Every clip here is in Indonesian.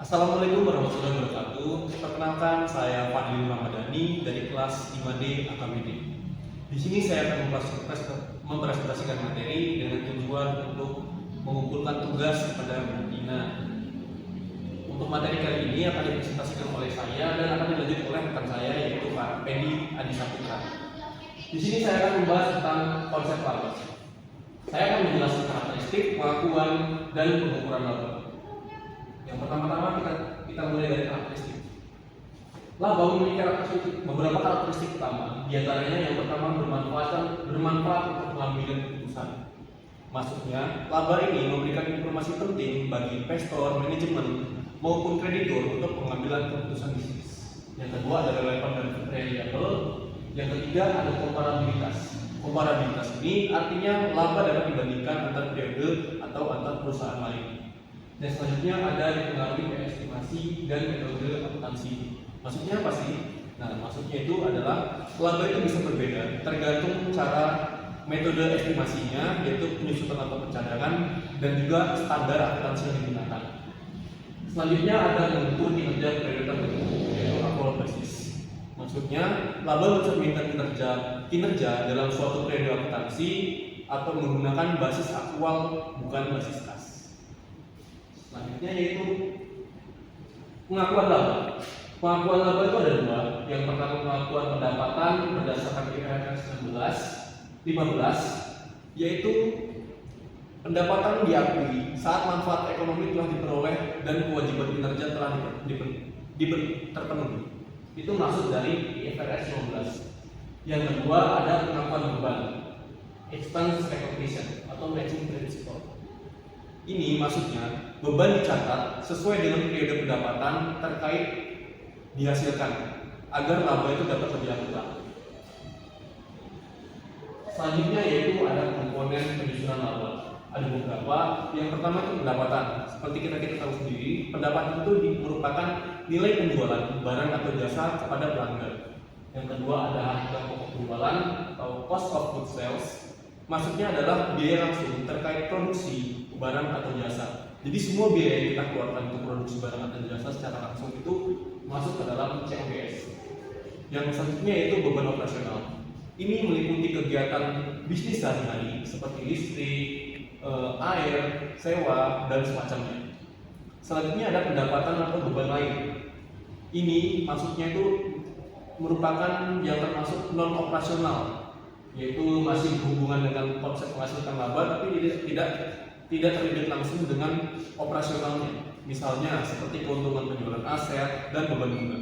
Assalamualaikum warahmatullahi wabarakatuh. Perkenalkan, saya Fadil Ramadhani dari kelas 5D AKBD. Di sini saya akan mempresentasikan materi dengan tujuan untuk mengumpulkan tugas pada Bu Dina. Untuk materi kali ini akan dipresentasikan oleh saya dan akan dilanjutkan oleh rekan saya yaitu Pak Pendi Adi Saputra. Di sini saya akan membahas tentang konsep laba. Saya akan menjelaskan karakteristik, pengakuan, dan pengukuran laba. Yang pertama-tama kita mulai dari karakteristik. Laba memiliki beberapa karakteristik utama. Di antaranya yang pertama bermanfaat untuk pengambilan keputusan. Maksudnya, laba ini memberikan informasi penting bagi investor, manajemen, maupun kreditur untuk pengambilan keputusan bisnis. Yang kedua ada relevan dan variable. Yang ketiga ada komparabilitas. Komparabilitas ini artinya laba dapat dibandingkan antar periode atau antar perusahaan lain. Dan selanjutnya ada dipengaruhi oleh estimasi dan metode akuntansi. Maksudnya apa sih? Nah, maksudnya itu adalah laba itu bisa berbeda tergantung cara metode estimasinya, yaitu penyusutan atau pencadangan, dan juga standar akuntansi yang digunakan. Selanjutnya ada mengukur kinerja periode tertentu, yaitu accrual basis. Maksudnya, laba bisa menentukan kinerja dalam suatu periode akuntansi atau menggunakan basis aktual bukan basis kas. Selanjutnya yaitu pengakuan laba. Pengakuan laba itu ada dua. Yang pertama pengakuan pendapatan berdasarkan IFRS 15, yaitu pendapatan diakui saat manfaat ekonomi telah diperoleh dan kewajiban kinerja telah terpenuhi. Itu masuk dari IFRS 15. Yang kedua ada pengakuan beban, expense recognition atau matching principle. Ini maksudnya beban dicatat sesuai dengan periode pendapatan terkait dihasilkan agar laba itu dapat lebih akurat. Selanjutnya yaitu ada komponen penyusunan laba. Ada beberapa. Yang pertama itu pendapatan. Seperti kita tahu sendiri, pendapatan itu merupakan nilai penjualan barang atau jasa kepada pelanggan. Yang kedua ada harga pokok penjualan atau cost of goods sales. Maksudnya adalah biaya langsung terkait produksi barang atau jasa. Jadi semua biaya yang kita keluarkan untuk produksi barang atau jasa secara langsung itu masuk ke dalam COGS. Yang selanjutnya yaitu beban operasional. Ini meliputi kegiatan bisnis sehari-hari seperti listrik, air, sewa, dan semacamnya. Selanjutnya ada pendapatan atau beban lain. Ini maksudnya itu merupakan yang termasuk non operasional, yaitu masih berhubungan dengan konsep menghasilkan laba tapi tidak terlibat langsung dengan operasionalnya. Misalnya seperti keuntungan penjualan aset dan beban bunga.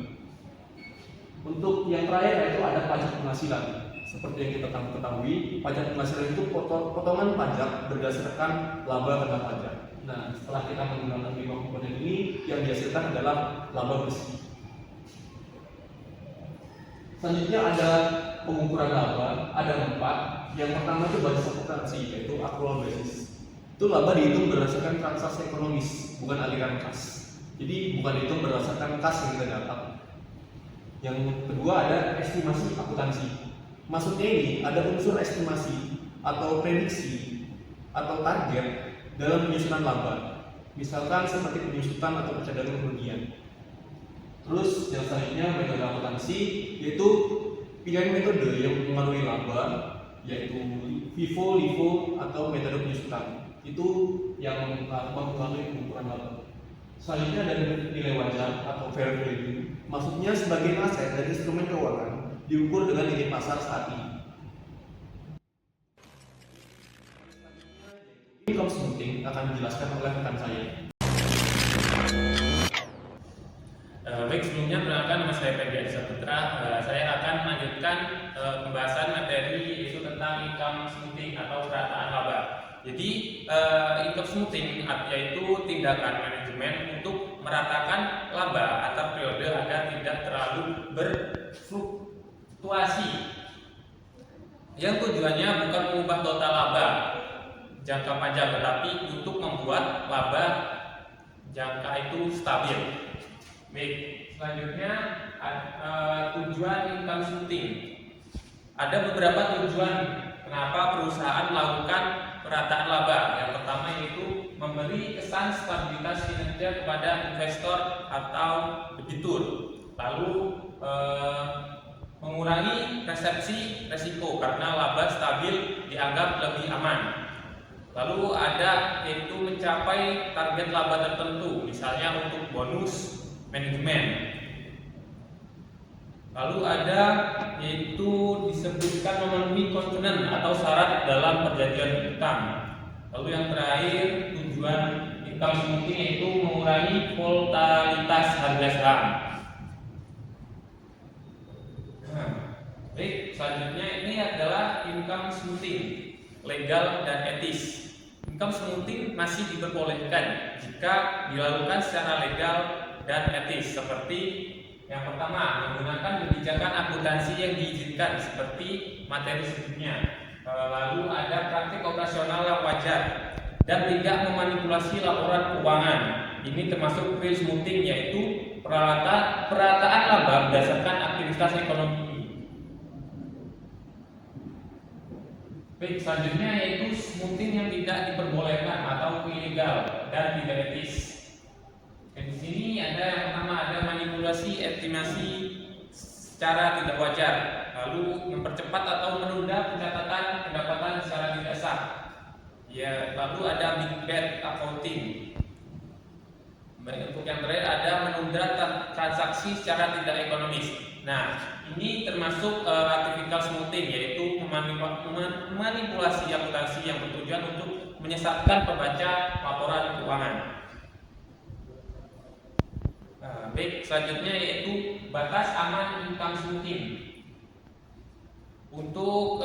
Untuk yang terakhir yaitu ada pajak penghasilan. Seperti yang kita ketahui, pajak penghasilan itu potongan pajak berdasarkan laba kena pajak. Nah, setelah kita menggunakan 5 komponen ini, yang dihasilkan adalah laba bersih. Selanjutnya ada pengukuran laba, ada 4. Yang pertama itu basis akuntansi, yaitu accrual basis. Itu laba dihitung berdasarkan transaksi ekonomis, bukan aliran kas. Jadi bukan dihitung berdasarkan kas yang kita dapat. Yang kedua ada estimasi akuntansi. Maksudnya ini ada unsur estimasi atau prediksi atau target dalam penyusunan laba. Misalkan seperti penyusutan atau pencadangan kerugian. Terus yang selanjutnya metode akuntansi, yaitu pilihan metode yang mempengaruhi laba, yaitu FIFO, LIFO, atau metode penyusutan. Itu yang mempengaruhi pengukuran laba. Selanjutnya ada nilai wajar atau fair value. Maksudnya sebagian aset dan instrumen keuangan diukur dengan nilai pasar saat ini. Income smoothing akan dijelaskan oleh rekan saya. Baik, sebelumnya perkenalkan nama saya Pendi Adi Saputra. Saya akan melanjutkan pembahasan materi yaitu tentang income smoothing atau perataan laba. Jadi income smoothing yaitu tindakan manajemen untuk meratakan laba antar periode agar tidak terlalu berfluktuasi. Yang tujuannya bukan mengubah total laba jangka panjang, tetapi untuk membuat laba jangka itu stabil. Baik, selanjutnya tujuan income smoothing. Ada beberapa tujuan kenapa perusahaan melakukan perataan laba. Yang pertama yaitu memberi kesan stabilitas kinerja kepada investor atau debitur, lalu mengurangi persepsi resiko karena laba stabil dianggap lebih aman. Lalu ada yaitu mencapai target laba tertentu, misalnya untuk bonus manajemen. Lalu ada yaitu disebutkan memenuhi kovenant atau syarat dalam perjanjian utang. Lalu yang terakhir tujuan income smoothing yaitu mengurangi volatilitas harga saham. Baik, selanjutnya ini adalah income smoothing, legal dan etis. Income smoothing masih diperbolehkan jika dilakukan secara legal dan etis, seperti yang pertama, menggunakan kebijakan akuntansi yang diizinkan seperti materi sebelumnya. Lalu ada praktik operasional yang wajar dan tidak memanipulasi laporan keuangan. Ini termasuk free smoothing, yaitu perataan laba berdasarkan aktivitas ekonomi. Baik, selanjutnya yaitu smoothing yang tidak diperbolehkan atau ilegal dan tidak etis. Dan di sini ada yang pertama, ada manipulasi estimasi secara tidak wajar, lalu mempercepat atau menunda pencatatan pendapatan secara tidak sah. Ya, lalu ada big bet accounting. Baik, untuk yang terakhir ada menunda transaksi secara tidak ekonomis. Nah, ini termasuk artificial smoothing, yaitu memanipulasi akuntansi yang bertujuan untuk menyesatkan pembaca laporan keuangan. Baik, selanjutnya yaitu batas aman income smoothing. Untuk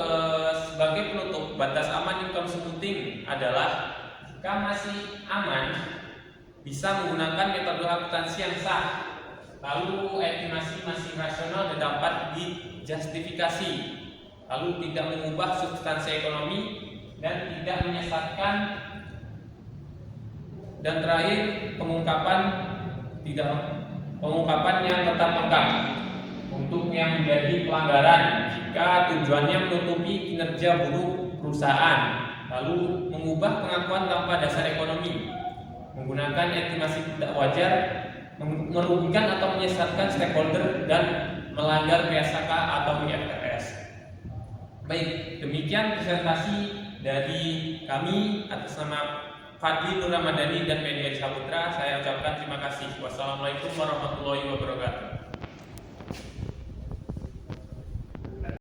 sebagai penutup, batas aman income smoothing adalah jika masih aman bisa menggunakan metode akuntansi yang sah, lalu estimasi masih rasional dan dapat dijustifikasi, lalu tidak mengubah substansi ekonomi dan tidak menyesatkan, dan terakhir pengungkapan yang tetap lengkap. Untuk yang menjadi pelanggaran jika tujuannya menutupi kinerja buruk perusahaan, lalu mengubah pengakuan tanpa dasar ekonomi, menggunakan estimasi tidak wajar, merugikan atau menyesatkan stakeholder, dan melanggar PSAK atau IFRS. Baik, demikian presentasi dari kami atas nama Fadli Nur Ramadhani dan PDI Saputra. Saya ucapkan terima kasih. Wassalamualaikum warahmatullahi wabarakatuh.